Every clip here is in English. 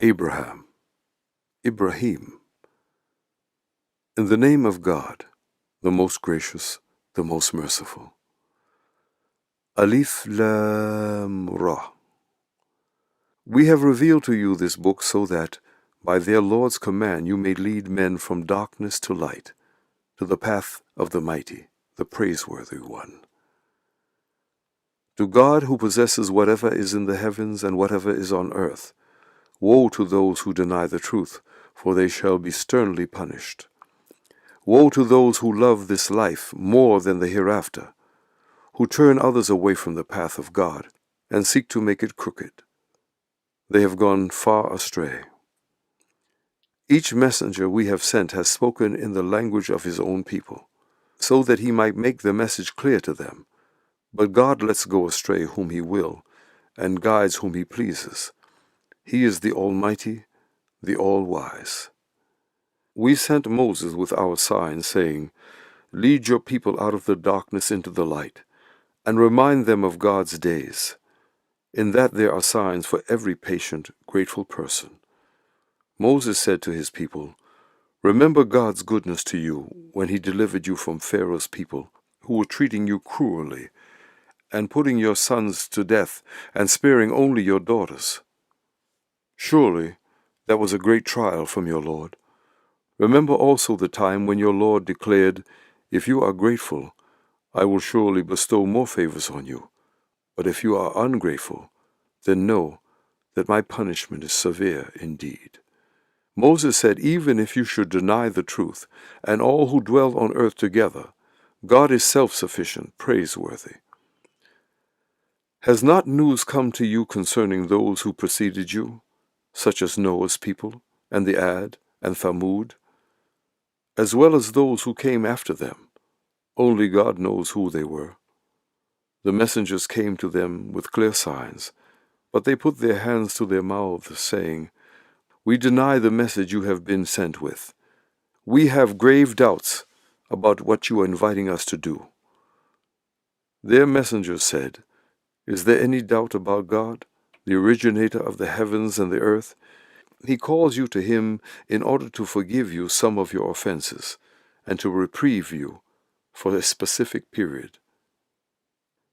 Abraham, Ibrahim. In the name of God, the most gracious, the most merciful. Alif Lam Ra. We have revealed to you this book so that, by their Lord's command, you may lead men from darkness to light, to the path of the mighty, the praiseworthy one. To God who possesses whatever is in the heavens and whatever is on earth, woe to those who deny the truth, for they shall be sternly punished. Woe to those who love this life more than the hereafter, who turn others away from the path of God and seek to make it crooked. They have gone far astray. Each messenger we have sent has spoken in the language of his own people, so that he might make the message clear to them. But God lets go astray whom he will, and guides whom he pleases. He is the Almighty, the All-Wise. We sent Moses with our sign, saying, "Lead your people out of the darkness into the light, and remind them of God's days. In that there are signs for every patient, grateful person." Moses said to his people, "Remember God's goodness to you when he delivered you from Pharaoh's people, who were treating you cruelly, and putting your sons to death, and sparing only your daughters. Surely that was a great trial from your Lord. Remember also the time when your Lord declared, 'If you are grateful, I will surely bestow more favors on you. But if you are ungrateful, then know that my punishment is severe indeed.'" Moses said, "Even if you should deny the truth, and all who dwell on earth together, God is self-sufficient, praiseworthy. Has not news come to you concerning those who preceded you, such as Noah's people, and the Ad, and Thamud, as well as those who came after them? Only God knows who they were. The messengers came to them with clear signs, but they put their hands to their mouths, saying, 'We deny the message you have been sent with. We have grave doubts about what you are inviting us to do.' Their messengers said, 'Is there any doubt about God, the originator of the heavens and the earth? He calls you to him in order to forgive you some of your offenses, and to reprieve you for a specific period.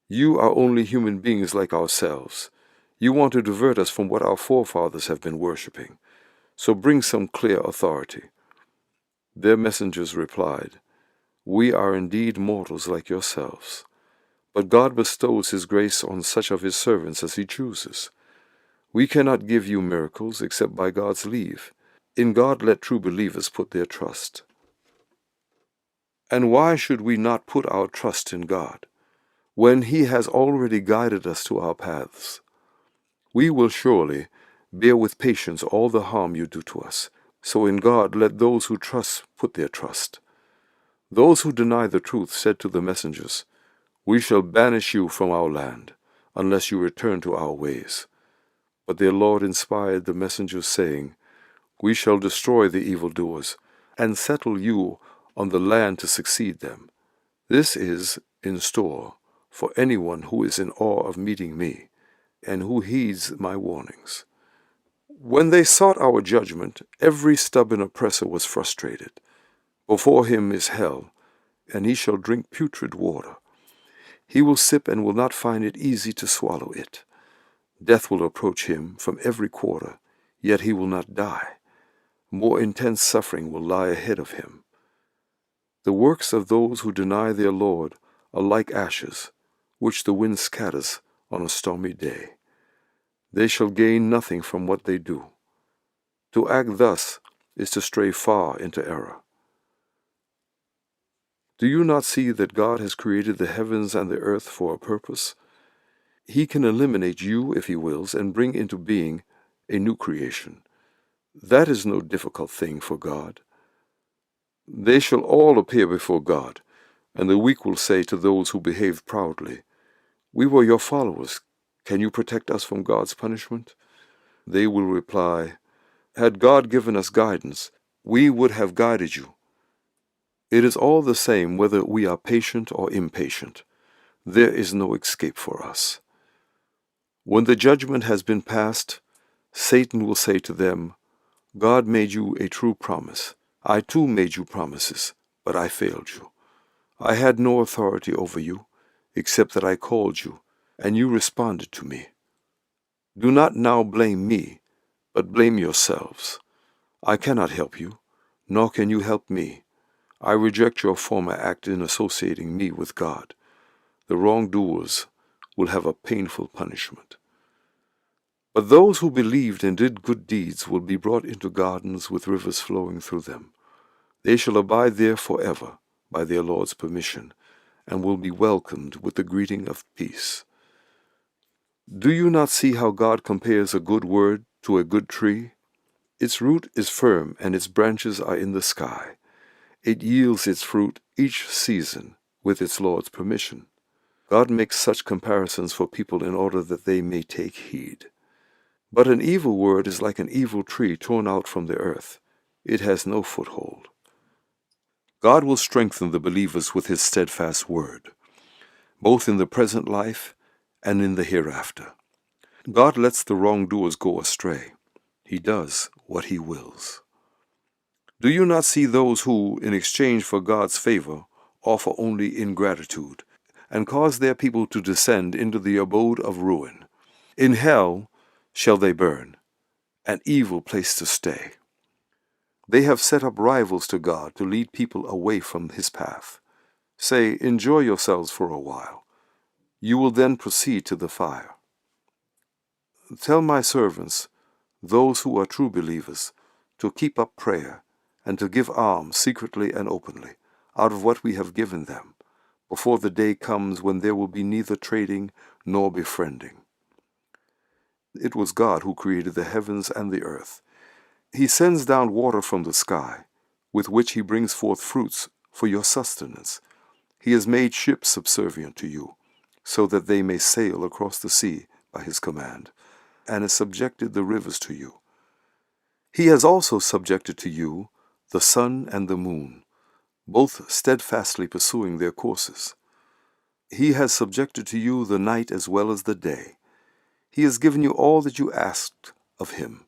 You are only human beings like ourselves. You want to divert us from what our forefathers have been worshipping, so bring some clear authority.' Their messengers replied, 'We are indeed mortals like yourselves. But God bestows his grace on such of his servants as he chooses. We cannot give you miracles except by God's leave. In God let true believers put their trust.' And why should we not put our trust in God, when he has already guided us to our paths? We will surely bear with patience all the harm you do to us. So in God let those who trust put their trust. Those who deny the truth said to the messengers, 'We shall banish you from our land, unless you return to our ways.' But their Lord inspired the messengers, saying, 'We shall destroy the evildoers, and settle you on the land to succeed them. This is in store for anyone who is in awe of meeting me, and who heeds my warnings.' When they sought our judgment, every stubborn oppressor was frustrated. Before him is hell, and he shall drink putrid water. He will sip and will not find it easy to swallow it. Death will approach him from every quarter, yet he will not die. More intense suffering will lie ahead of him. The works of those who deny their Lord are like ashes, which the wind scatters on a stormy day. They shall gain nothing from what they do. To act thus is to stray far into error. Do you not see that God has created the heavens and the earth for a purpose? He can eliminate you if he wills and bring into being a new creation. That is no difficult thing for God. They shall all appear before God, and the weak will say to those who behaved proudly, 'We were your followers. Can you protect us from God's punishment?' They will reply, 'Had God given us guidance, we would have guided you.' It is all the same whether we are patient or impatient. There is no escape for us. When the judgment has been passed, Satan will say to them, God made you a true promise. I too made you promises, but I failed you. I had no authority over you, except that I called you, and you responded to me. Do not now blame me, but blame yourselves. I cannot help you, nor can you help me. I reject your former act in associating me with God. The wrongdoers will have a painful punishment. But those who believed and did good deeds will be brought into gardens with rivers flowing through them. They shall abide there forever by their Lord's permission, and will be welcomed with the greeting of peace. Do you not see how God compares a good word to a good tree? Its root is firm and its branches are in the sky. It yields its fruit each season with its Lord's permission. God makes such comparisons for people in order that they may take heed. But an evil word is like an evil tree torn out from the earth. It has no foothold. God will strengthen the believers with his steadfast word, both in the present life and in the hereafter. God lets the wrongdoers go astray. He does what he wills. Do you not see those who, in exchange for God's favor, offer only ingratitude, and cause their people to descend into the abode of ruin? In hell shall they burn, an evil place to stay. They have set up rivals to God to lead people away from his path. Say, enjoy yourselves for a while. You will then proceed to the fire. Tell my servants, those who are true believers, to keep up prayer and to give alms secretly and openly, out of what we have given them, before the day comes when there will be neither trading nor befriending. It was God who created the heavens and the earth. He sends down water from the sky, with which he brings forth fruits for your sustenance. He has made ships subservient to you, so that they may sail across the sea by his command, and has subjected the rivers to you. He has also subjected to you the sun and the moon, both steadfastly pursuing their courses. He has subjected to you the night as well as the day. He has given you all that you asked of him,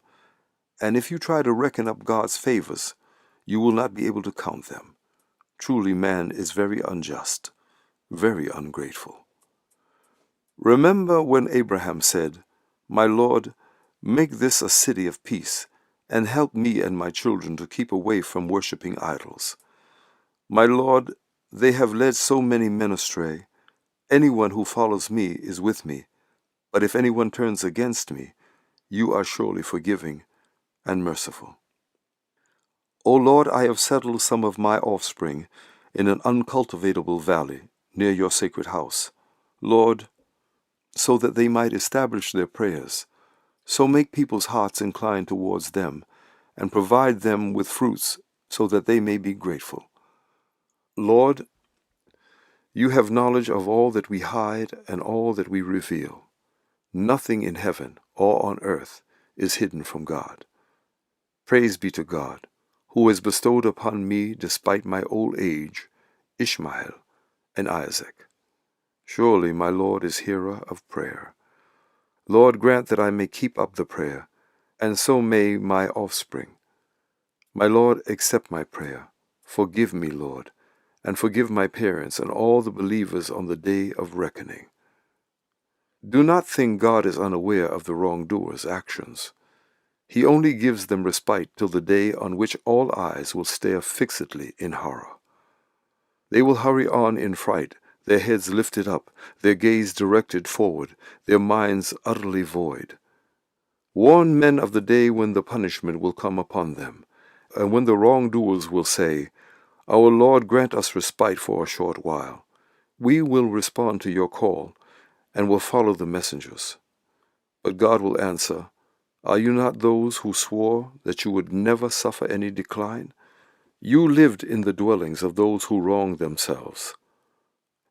and if you try to reckon up God's favors, you will not be able to count them. Truly, man is very unjust, very ungrateful. Remember when Abraham said, My Lord, make this a city of peace, and help me and my children to keep away from worshiping idols. My Lord, they have led so many men astray. Anyone who follows me is with me, but if anyone turns against me, you are surely forgiving and merciful. O Lord, I have settled some of my offspring in an uncultivatable valley near your sacred house. Lord, so that they might establish their prayers, so make people's hearts incline towards them, and provide them with fruits so that they may be grateful. Lord, you have knowledge of all that we hide and all that we reveal. Nothing in heaven or on earth is hidden from God. Praise be to God, who has bestowed upon me, despite my old age, Ishmael and Isaac. Surely my Lord is hearer of prayer. Lord, grant that I may keep up the prayer, and so may my offspring. My Lord, accept my prayer. Forgive me, Lord, and forgive my parents and all the believers on the day of reckoning. Do not think God is unaware of the wrongdoers' actions. He only gives them respite till the day on which all eyes will stare fixedly in horror. They will hurry on in fright, their heads lifted up, their gaze directed forward, their minds utterly void. Warn men of the day when the punishment will come upon them, and when the wrongdoers will say, Our Lord, grant us respite for a short while. We will respond to your call, and will follow the messengers. But God will answer, Are you not those who swore that you would never suffer any decline? You lived in the dwellings of those who wronged themselves.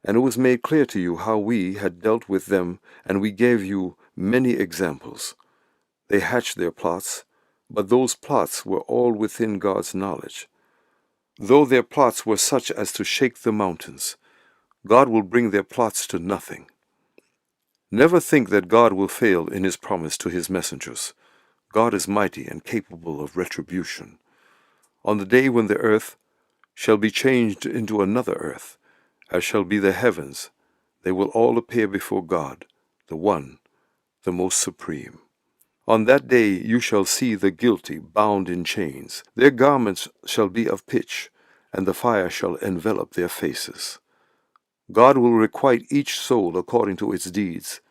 And it was made clear to you how we had dealt with them, and we gave you many examples. They hatched their plots, but those plots were all within God's knowledge. Though their plots were such as to shake the mountains, God will bring their plots to nothing. Never think that God will fail in his promise to his messengers. God is mighty and capable of retribution. On the day when the earth shall be changed into another earth, as shall be the heavens, they will all appear before God, the One, the Most Supreme. On that day you shall see the guilty bound in chains. Their garments shall be of pitch, and the fire shall envelop their faces. God will requite each soul according to its deeds.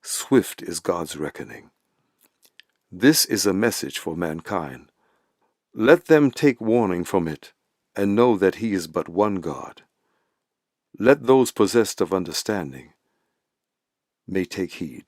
Swift is God's reckoning. This is a message for mankind. Let them take warning from it, and know that He is but one God. Let those possessed of understanding may take heed.